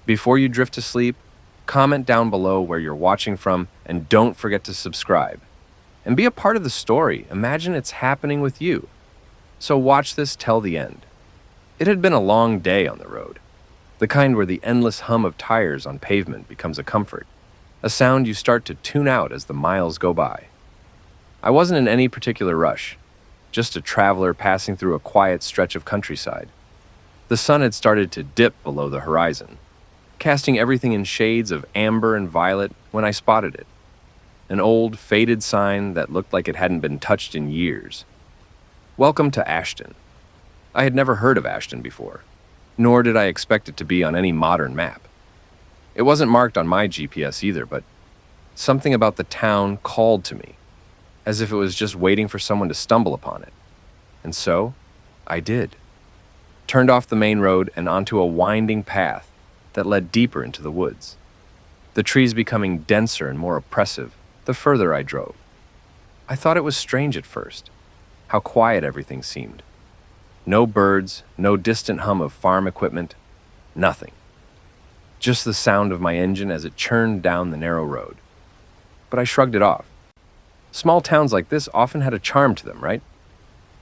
Before you drift to sleep, comment down below where you're watching from and don't forget to subscribe. And be a part of the story. Imagine it's happening with you. So watch this till the end. It had been a long day on the road, the kind where the endless hum of tires on pavement becomes a comfort, a sound you start to tune out as the miles go by. I wasn't in any particular rush, just a traveler passing through a quiet stretch of countryside. The sun had started to dip below the horizon, casting everything in shades of amber and violet when I spotted it. An old, faded sign that looked like it hadn't been touched in years. Welcome to Ashton. I had never heard of Ashton before, nor did I expect it to be on any modern map. It wasn't marked on my GPS either, but something about the town called to me, as if it was just waiting for someone to stumble upon it. And so, I did. Turned off the main road and onto a winding path that led deeper into the woods, the trees becoming denser and more oppressive the further I drove. I thought it was strange at first, how quiet everything seemed. No birds, no distant hum of farm equipment, nothing. Just the sound of my engine as it churned down the narrow road. But I shrugged it off. Small towns like this often had a charm to them, right?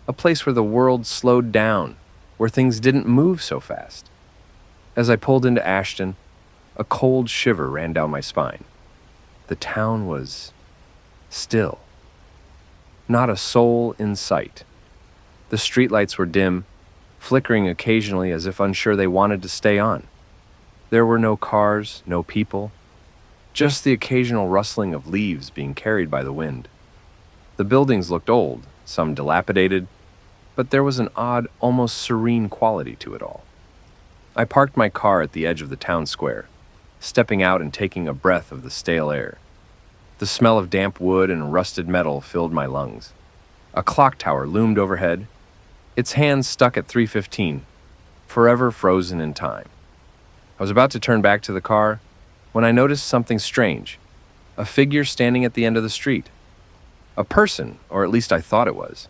A place where the world slowed down, where things didn't move so fast. As I pulled into Ashton, a cold shiver ran down my spine. The town was still. Not a soul in sight. The streetlights were dim, flickering occasionally as if unsure they wanted to stay on. There were no cars, no people, just the occasional rustling of leaves being carried by the wind. The buildings looked old, some dilapidated, but there was an odd, almost serene quality to it all. I parked my car at the edge of the town square, stepping out and taking a breath of the stale air. The smell of damp wood and rusted metal filled my lungs. A clock tower loomed overhead, its hands stuck at 3:15, forever frozen in time. I was about to turn back to the car when I noticed something strange, a figure standing at the end of the street. A person, or at least I thought it was.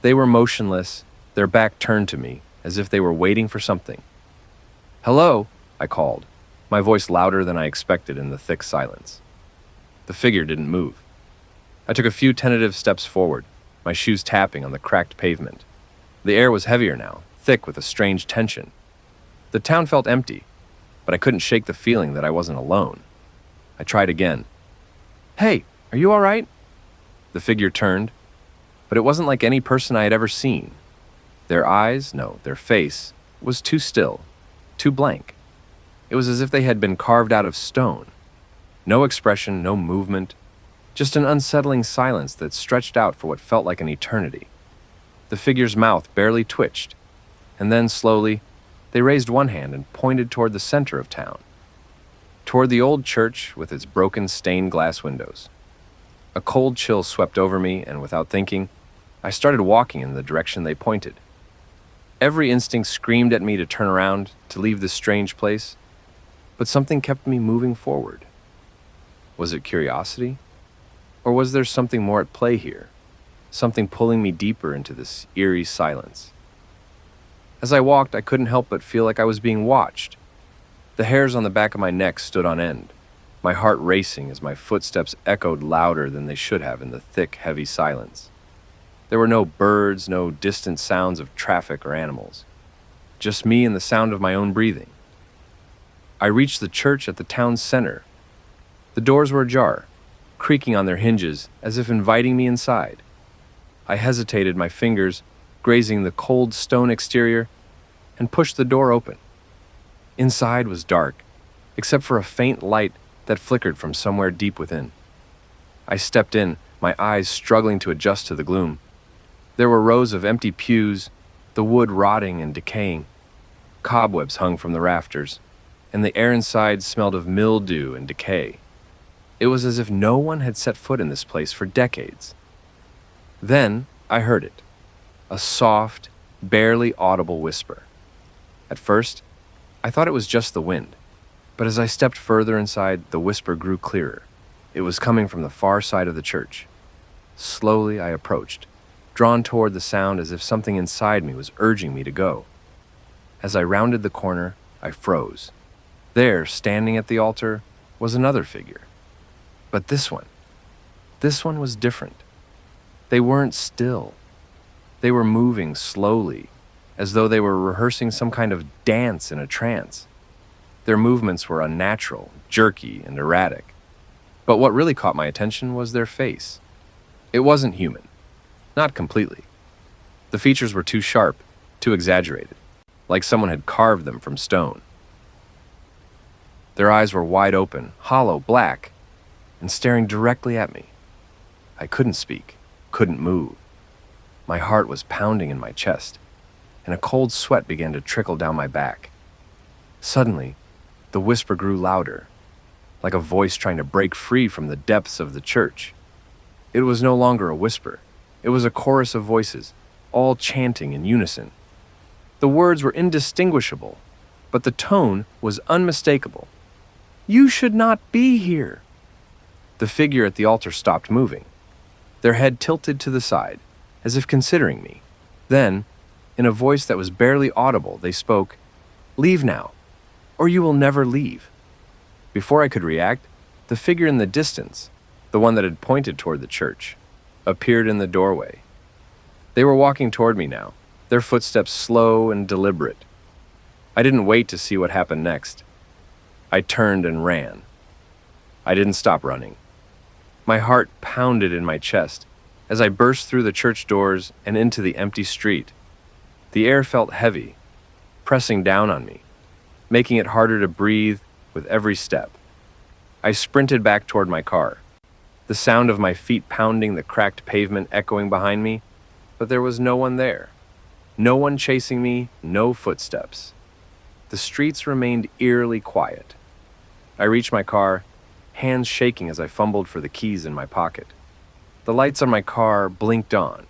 They were motionless, their back turned to me, as if they were waiting for something. "Hello," I called, my voice louder than I expected in the thick silence. The figure didn't move. I took a few tentative steps forward, my shoes tapping on the cracked pavement. The air was heavier now, thick with a strange tension. The town felt empty, but I couldn't shake the feeling that I wasn't alone. I tried again. "Hey, are you all right?" The figure turned, but it wasn't like any person I had ever seen. Their eyes, no, their face, was too still, too blank. It was as if they had been carved out of stone. No expression, no movement, just an unsettling silence that stretched out for what felt like an eternity. The figure's mouth barely twitched, and then slowly, they raised one hand and pointed toward the center of town, toward the old church with its broken stained glass windows. A cold chill swept over me, and without thinking, I started walking in the direction they pointed. Every instinct screamed at me to turn around, to leave this strange place, but something kept me moving forward. Was it curiosity? Or was there something more at play here? Something pulling me deeper into this eerie silence? As I walked, I couldn't help but feel like I was being watched. The hairs on the back of my neck stood on end, my heart racing as my footsteps echoed louder than they should have in the thick, heavy silence. There were no birds, no distant sounds of traffic or animals. Just me and the sound of my own breathing. I reached the church at the town's center. The doors were ajar, creaking on their hinges as if inviting me inside. I hesitated, my fingers grazing the cold stone exterior, and pushed the door open. Inside was dark, except for a faint light that flickered from somewhere deep within. I stepped in, my eyes struggling to adjust to the gloom. There were rows of empty pews, the wood rotting and decaying. Cobwebs hung from the rafters, and the air inside smelled of mildew and decay. It was as if no one had set foot in this place for decades. Then I heard it, a soft, barely audible whisper. At first, I thought it was just the wind, but as I stepped further inside, the whisper grew clearer. It was coming from the far side of the church. Slowly I approached, drawn toward the sound as if something inside me was urging me to go. As I rounded the corner, I froze. There, standing at the altar, was another figure. But this one was different. They weren't still. They were moving slowly, as though they were rehearsing some kind of dance in a trance. Their movements were unnatural, jerky, and erratic. But what really caught my attention was their face. It wasn't human. Not completely. The features were too sharp, too exaggerated, like someone had carved them from stone. Their eyes were wide open, hollow, black, and staring directly at me. I couldn't speak, couldn't move. My heart was pounding in my chest, and a cold sweat began to trickle down my back. Suddenly, the whisper grew louder, like a voice trying to break free from the depths of the church. It was no longer a whisper. It was a chorus of voices, all chanting in unison. The words were indistinguishable, but the tone was unmistakable. "You should not be here." The figure at the altar stopped moving, their head tilted to the side, as if considering me. Then, in a voice that was barely audible, they spoke, "Leave now, or you will never leave." Before I could react, the figure in the distance, the one that had pointed toward the church, appeared in the doorway. They were walking toward me now, their footsteps slow and deliberate. I didn't wait to see what happened next. I turned and ran. I didn't stop running. My heart pounded in my chest as I burst through the church doors and into the empty street. The air felt heavy, pressing down on me, making it harder to breathe with every step. I sprinted back toward my car, the sound of my feet pounding the cracked pavement echoing behind me, but there was no one there. No one chasing me, no footsteps. The streets remained eerily quiet. I reached my car, hands shaking as I fumbled for the keys in my pocket. The lights on my car blinked on,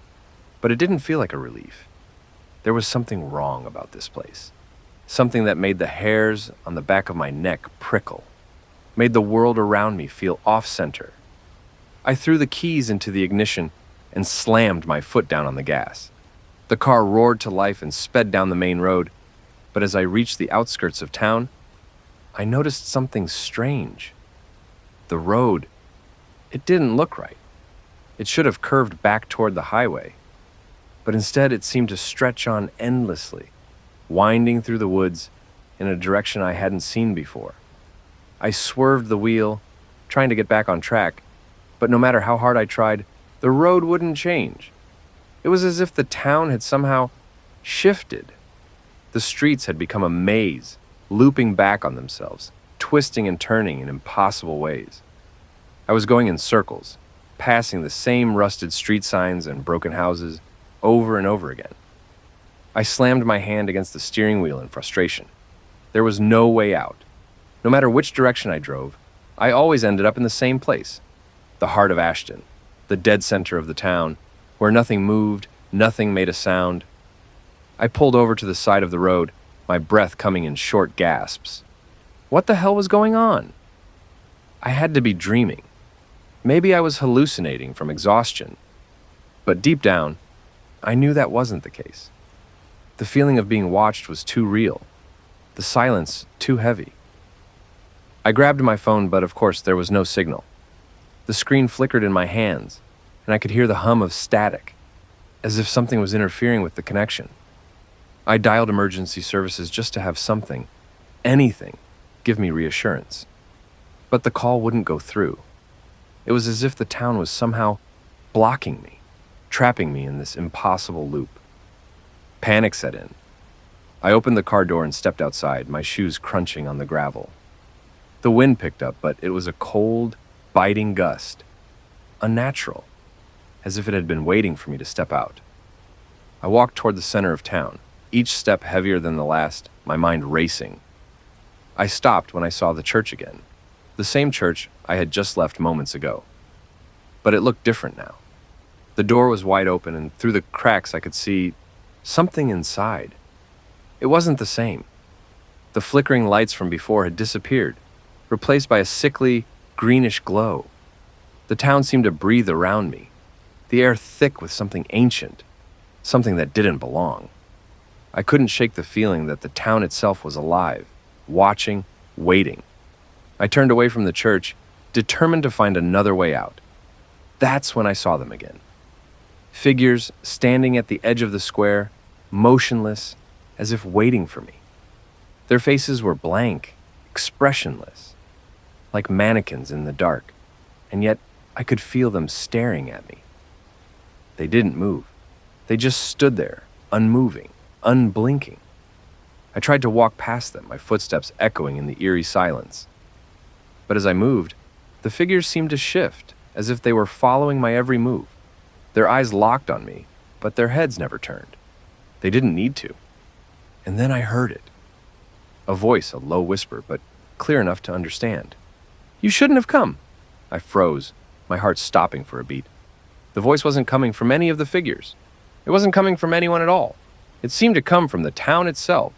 but it didn't feel like a relief. There was something wrong about this place. Something that made the hairs on the back of my neck prickle, made the world around me feel off-center. I threw the keys into the ignition and slammed my foot down on the gas. The car roared to life and sped down the main road, but as I reached the outskirts of town, I noticed something strange. The road, it didn't look right. It should have curved back toward the highway, but instead it seemed to stretch on endlessly, winding through the woods in a direction I hadn't seen before. I swerved the wheel, trying to get back on track, but no matter how hard I tried, the road wouldn't change. It was as if the town had somehow shifted. The streets had become a maze, looping back on themselves, twisting and turning in impossible ways. I was going in circles, passing the same rusted street signs and broken houses over and over again. I slammed my hand against the steering wheel in frustration. There was no way out. No matter which direction I drove, I always ended up in the same place, the heart of Ashton, the dead center of the town, where nothing moved, nothing made a sound. I pulled over to the side of the road, my breath coming in short gasps. What the hell was going on? I had to be dreaming. Maybe I was hallucinating from exhaustion. But deep down, I knew that wasn't the case. The feeling of being watched was too real. The silence too heavy. I grabbed my phone, but of course there was no signal. The screen flickered in my hands, and I could hear the hum of static, as if something was interfering with the connection. I dialed emergency services just to have something, anything, give me reassurance. But the call wouldn't go through. It was as if the town was somehow blocking me, trapping me in this impossible loop. Panic set in. I opened the car door and stepped outside, my shoes crunching on the gravel. The wind picked up, but it was a cold, biting gust. Unnatural, as if it had been waiting for me to step out. I walked toward the center of town, each step heavier than the last, my mind racing. I stopped when I saw the church again, the same church I had just left moments ago. But it looked different now. The door was wide open, and through the cracks I could see something inside. It wasn't the same. The flickering lights from before had disappeared, replaced by a sickly, greenish glow. The town seemed to breathe around me, the air thick with something ancient, something that didn't belong. I couldn't shake the feeling that the town itself was alive, watching, waiting. I turned away from the church, determined to find another way out. That's when I saw them again. Figures standing at the edge of the square, motionless, as if waiting for me. Their faces were blank, expressionless, like mannequins in the dark, and yet I could feel them staring at me. They didn't move. They just stood there, unmoving, unblinking. I tried to walk past them, my footsteps echoing in the eerie silence. But as I moved, the figures seemed to shift, as if they were following my every move. Their eyes locked on me, but their heads never turned. They didn't need to. And then I heard it. A voice, a low whisper, but clear enough to understand. "You shouldn't have come." I froze, my heart stopping for a beat. The voice wasn't coming from any of the figures. It wasn't coming from anyone at all. It seemed to come from the town itself.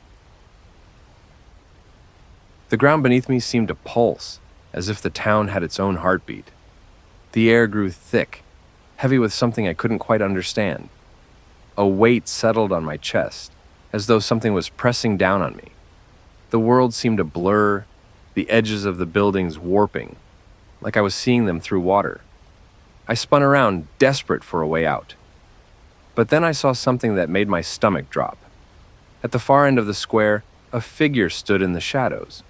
The ground beneath me seemed to pulse, as if the town had its own heartbeat. The air grew thick, heavy with something I couldn't quite understand. A weight settled on my chest, as though something was pressing down on me. The world seemed to blur, the edges of the buildings warping, like I was seeing them through water. I spun around, desperate for a way out. But then I saw something that made my stomach drop. At the far end of the square, a figure stood in the shadows.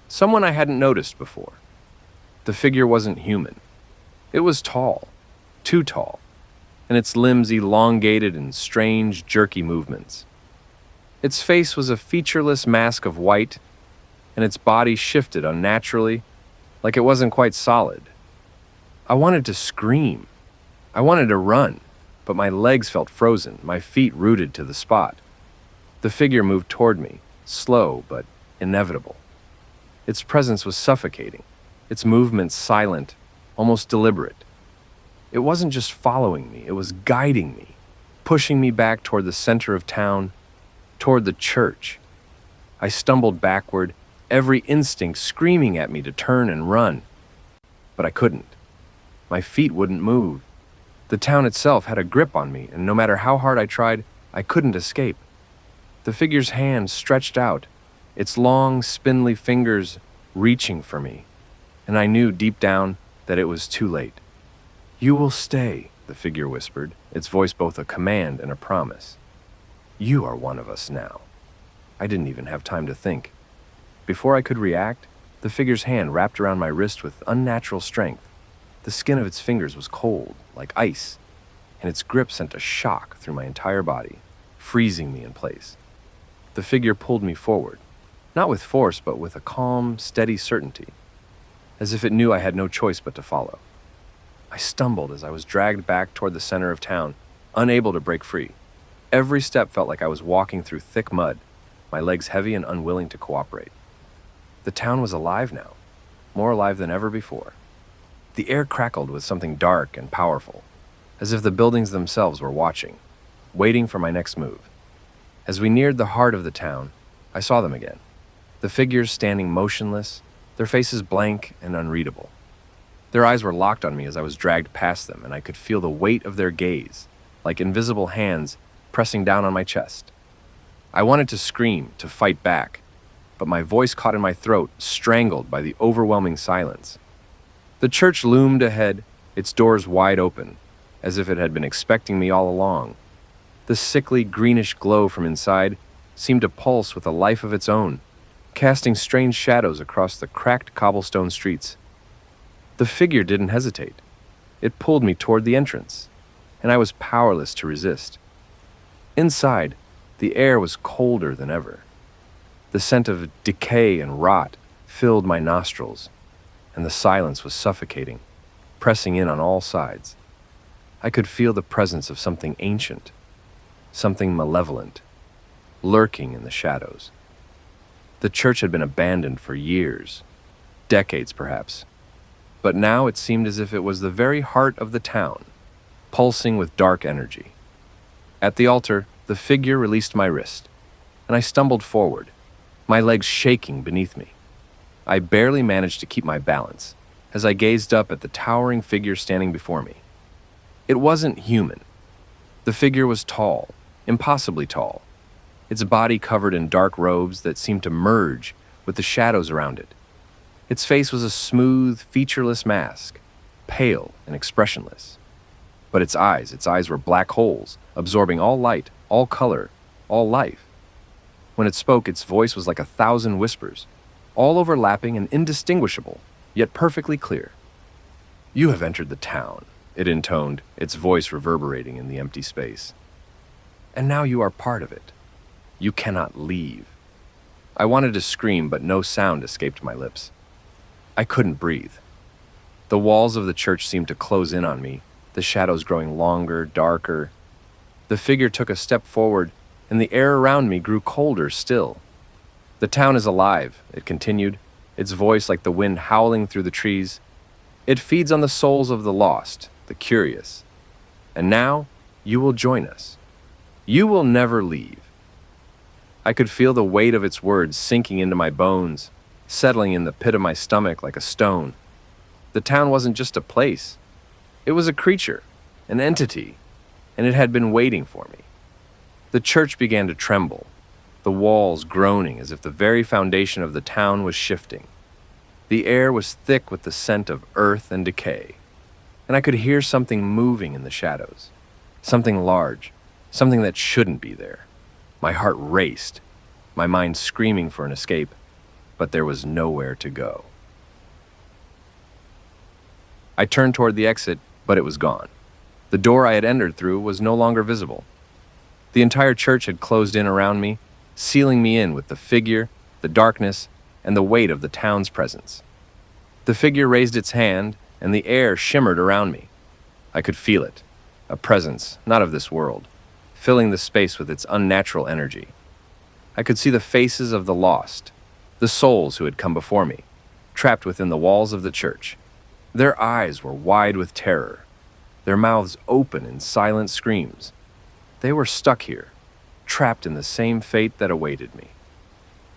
Someone I hadn't noticed before. The figure wasn't human. It was tall, too tall, and its limbs elongated in strange, jerky movements. Its face was a featureless mask of white, and its body shifted unnaturally, like it wasn't quite solid. I wanted to scream. I wanted to run, but my legs felt frozen, my feet rooted to the spot. The figure moved toward me, slow but inevitable. Its presence was suffocating, its movements silent, almost deliberate. It wasn't just following me, it was guiding me, pushing me back toward the center of town, toward the church. I stumbled backward, every instinct screaming at me to turn and run. But I couldn't. My feet wouldn't move. The town itself had a grip on me, and no matter how hard I tried, I couldn't escape. The figure's hand stretched out, its long, spindly fingers reaching for me, and I knew deep down that it was too late. "You will stay," the figure whispered, its voice both a command and a promise. "You are one of us now." I didn't even have time to think. Before I could react, the figure's hand wrapped around my wrist with unnatural strength. The skin of its fingers was cold, like ice, and its grip sent a shock through my entire body, freezing me in place. The figure pulled me forward, not with force, but with a calm, steady certainty, as if it knew I had no choice but to follow. I stumbled as I was dragged back toward the center of town, unable to break free. Every step felt like I was walking through thick mud, my legs heavy and unwilling to cooperate. The town was alive now, more alive than ever before. The air crackled with something dark and powerful, as if the buildings themselves were watching, waiting for my next move. As we neared the heart of the town, I saw them again. The figures standing motionless, their faces blank and unreadable. Their eyes were locked on me as I was dragged past them, and I could feel the weight of their gaze, like invisible hands pressing down on my chest. I wanted to scream, to fight back, but my voice caught in my throat, strangled by the overwhelming silence. The church loomed ahead, its doors wide open, as if it had been expecting me all along. The sickly greenish glow from inside seemed to pulse with a life of its own, casting strange shadows across the cracked cobblestone streets. The figure didn't hesitate. It pulled me toward the entrance, and I was powerless to resist. Inside, the air was colder than ever. The scent of decay and rot filled my nostrils, and the silence was suffocating, pressing in on all sides. I could feel the presence of something ancient, something malevolent, lurking in the shadows. The church had been abandoned for years, decades perhaps, but now it seemed as if it was the very heart of the town, pulsing with dark energy. At the altar, the figure released my wrist, and I stumbled forward, my legs shaking beneath me. I barely managed to keep my balance as I gazed up at the towering figure standing before me. It wasn't human. The figure was tall, impossibly tall, its body covered in dark robes that seemed to merge with the shadows around it. Its face was a smooth, featureless mask, pale and expressionless. But its eyes were black holes, absorbing all light, all color, all life. When it spoke, its voice was like 1,000 whispers, all overlapping and indistinguishable, yet perfectly clear. "You have entered the town," it intoned, its voice reverberating in the empty space. "And now you are part of it. You cannot leave." I wanted to scream, but no sound escaped my lips. I couldn't breathe. The walls of the church seemed to close in on me, the shadows growing longer, darker. The figure took a step forward, and the air around me grew colder still. "The town is alive," it continued, its voice like the wind howling through the trees. "It feeds on the souls of the lost, the curious. And now, you will join us. You will never leave." I could feel the weight of its words sinking into my bones, settling in the pit of my stomach like a stone. The town wasn't just a place. It was a creature, an entity, and it had been waiting for me. The church began to tremble, the walls groaning as if the very foundation of the town was shifting. The air was thick with the scent of earth and decay, and I could hear something moving in the shadows, something large, something that shouldn't be there. My heart raced, my mind screaming for an escape, but there was nowhere to go. I turned toward the exit, but it was gone. The door I had entered through was no longer visible. The entire church had closed in around me, sealing me in with the figure, the darkness, and the weight of the town's presence. The figure raised its hand, and the air shimmered around me. I could feel it, a presence not of this world, filling the space with its unnatural energy. I could see the faces of the lost, the souls who had come before me, trapped within the walls of the church. Their eyes were wide with terror, their mouths open in silent screams. They were stuck here, trapped in the same fate that awaited me.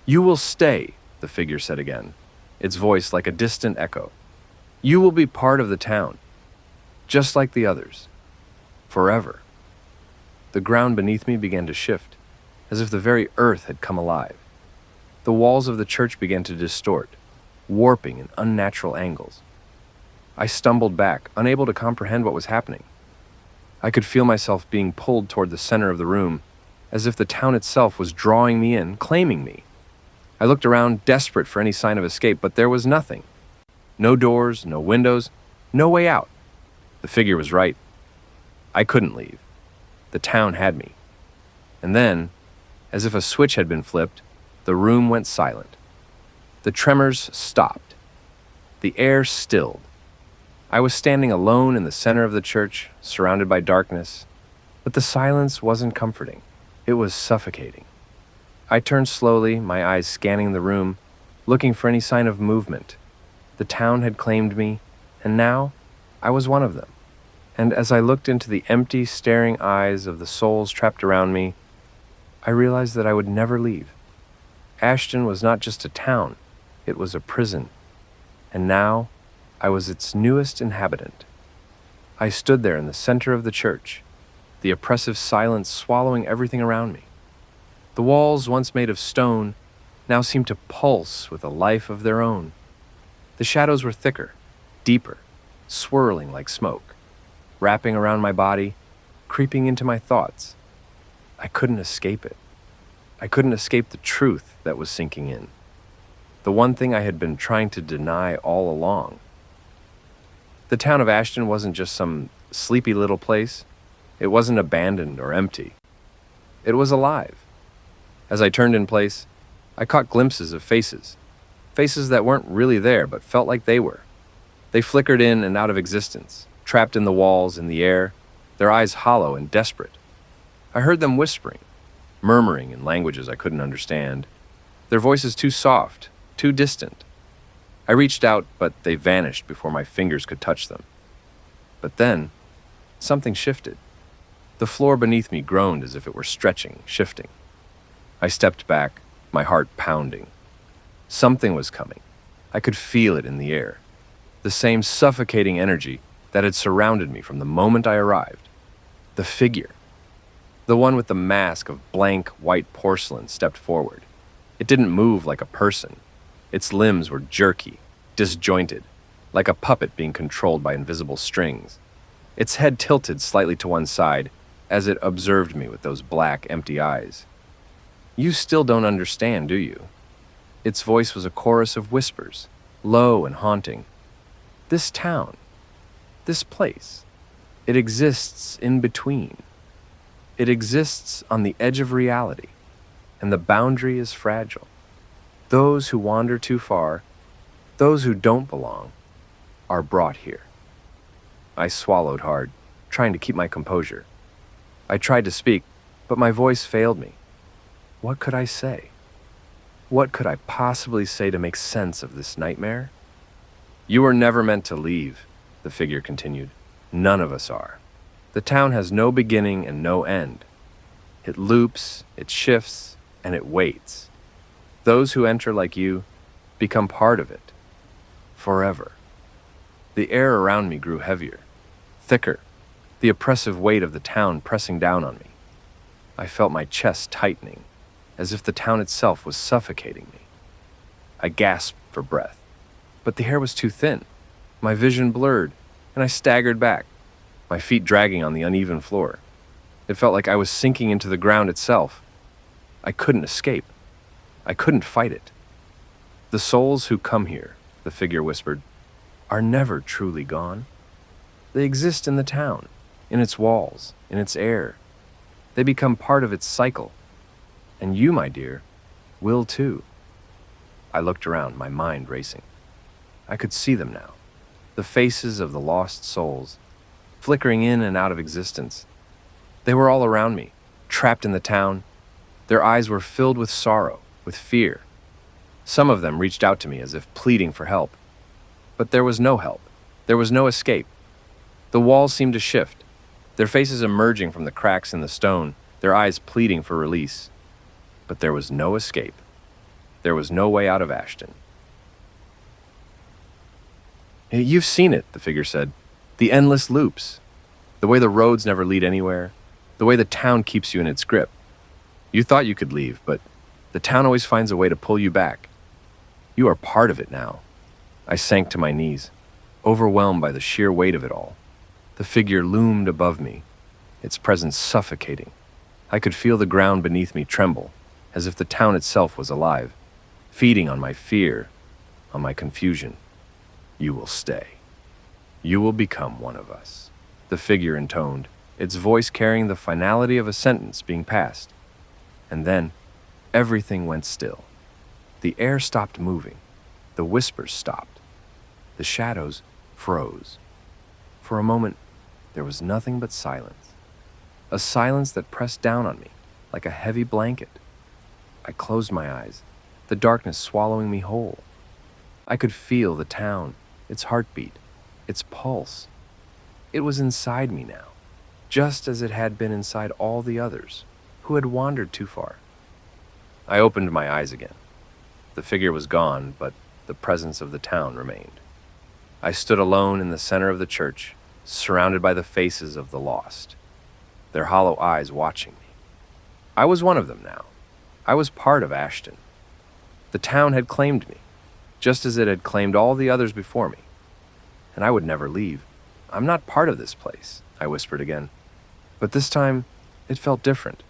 "You will stay," the figure said again, its voice like a distant echo. "You will be part of the town, just like the others, forever." The ground beneath me began to shift, as if the very earth had come alive. The walls of the church began to distort, warping in unnatural angles. I stumbled back, unable to comprehend what was happening. I could feel myself being pulled toward the center of the room, as if the town itself was drawing me in, claiming me. I looked around, desperate for any sign of escape, but there was nothing. No doors, no windows, no way out. The figure was right. I couldn't leave. The town had me. And then, as if a switch had been flipped, the room went silent. The tremors stopped. The air stilled. I was standing alone in the center of the church, surrounded by darkness, but the silence wasn't comforting. It was suffocating. I turned slowly, my eyes scanning the room, looking for any sign of movement. The town had claimed me, and now I was one of them. And as I looked into the empty, staring eyes of the souls trapped around me, I realized that I would never leave. Ashton was not just a town, it was a prison. And now, I was its newest inhabitant. I stood there in the center of the church, the oppressive silence swallowing everything around me. The walls, once made of stone, now seemed to pulse with a life of their own. The shadows were thicker, deeper, swirling like smoke, wrapping around my body, creeping into my thoughts. I couldn't escape it. I couldn't escape the truth that was sinking in. The one thing I had been trying to deny all along. The town of Ashton wasn't just some sleepy little place. It wasn't abandoned or empty. It was alive. As I turned in place, I caught glimpses of faces. Faces that weren't really there, but felt like they were. They flickered in and out of existence, trapped in the walls, in the air, their eyes hollow and desperate. I heard them whispering, murmuring in languages I couldn't understand, their voices too soft, too distant. I reached out, but they vanished before my fingers could touch them. But then, something shifted. The floor beneath me groaned as if it were stretching, shifting. I stepped back, my heart pounding. Something was coming. I could feel it in the air. The same suffocating energy that had surrounded me from the moment I arrived. The figure. The one with the mask of blank white porcelain stepped forward. It didn't move like a person. Its limbs were jerky, disjointed, like a puppet being controlled by invisible strings. Its head tilted slightly to one side as it observed me with those black, empty eyes. "You still don't understand, do you?" Its voice was a chorus of whispers, low and haunting. "This town, this place, it exists in between. It exists on the edge of reality, and the boundary is fragile. Those who wander too far, those who don't belong, are brought here." I swallowed hard, trying to keep my composure. I tried to speak, but my voice failed me. What could I say? What could I possibly say to make sense of this nightmare? "You were never meant to leave," the figure continued. "None of us are. The town has no beginning and no end. It loops, it shifts, and it waits. Those who enter like you become part of it. Forever." The air around me grew heavier, thicker, the oppressive weight of the town pressing down on me. I felt my chest tightening, as if the town itself was suffocating me. I gasped for breath, but the air was too thin. My vision blurred, and I staggered back, my feet dragging on the uneven floor. It felt like I was sinking into the ground itself. I couldn't escape. I couldn't fight it. "The souls who come here," the figure whispered, "are never truly gone. They exist in the town, in its walls, in its air. They become part of its cycle. And you, my dear, will too." I looked around, my mind racing. I could see them now, the faces of the lost souls, flickering in and out of existence. They were all around me, trapped in the town. Their eyes were filled with sorrow, with fear. Some of them reached out to me as if pleading for help. But there was no help. There was no escape. The walls seemed to shift, their faces emerging from the cracks in the stone, their eyes pleading for release. But there was no escape. There was no way out of Ashton. "You've seen it," the figure said. "The endless loops. The way the roads never lead anywhere. The way the town keeps you in its grip. You thought you could leave, but the town always finds a way to pull you back. You are part of it now." I sank to my knees, overwhelmed by the sheer weight of it all. The figure loomed above me, its presence suffocating. I could feel the ground beneath me tremble, as if the town itself was alive, feeding on my fear, on my confusion. "You will stay. You will become one of us," the figure intoned, its voice carrying the finality of a sentence being passed. And then, everything went still. The air stopped moving. The whispers stopped. The shadows froze. For a moment, there was nothing but silence. A silence that pressed down on me like a heavy blanket. I closed my eyes, the darkness swallowing me whole. I could feel the town, its heartbeat, its pulse. It was inside me now, just as it had been inside all the others who had wandered too far. I opened my eyes again. The figure was gone, but the presence of the town remained. I stood alone in the center of the church, surrounded by the faces of the lost, their hollow eyes watching me. I was one of them now. I was part of Ashton. The town had claimed me, just as it had claimed all the others before me. And I would never leave. "I'm not part of this place," I whispered again. But this time, it felt different.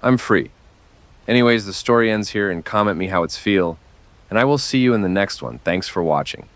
"I'm free. Anyways, the story ends here, and comment me how it's feel, and I will see you in the next one. Thanks for watching."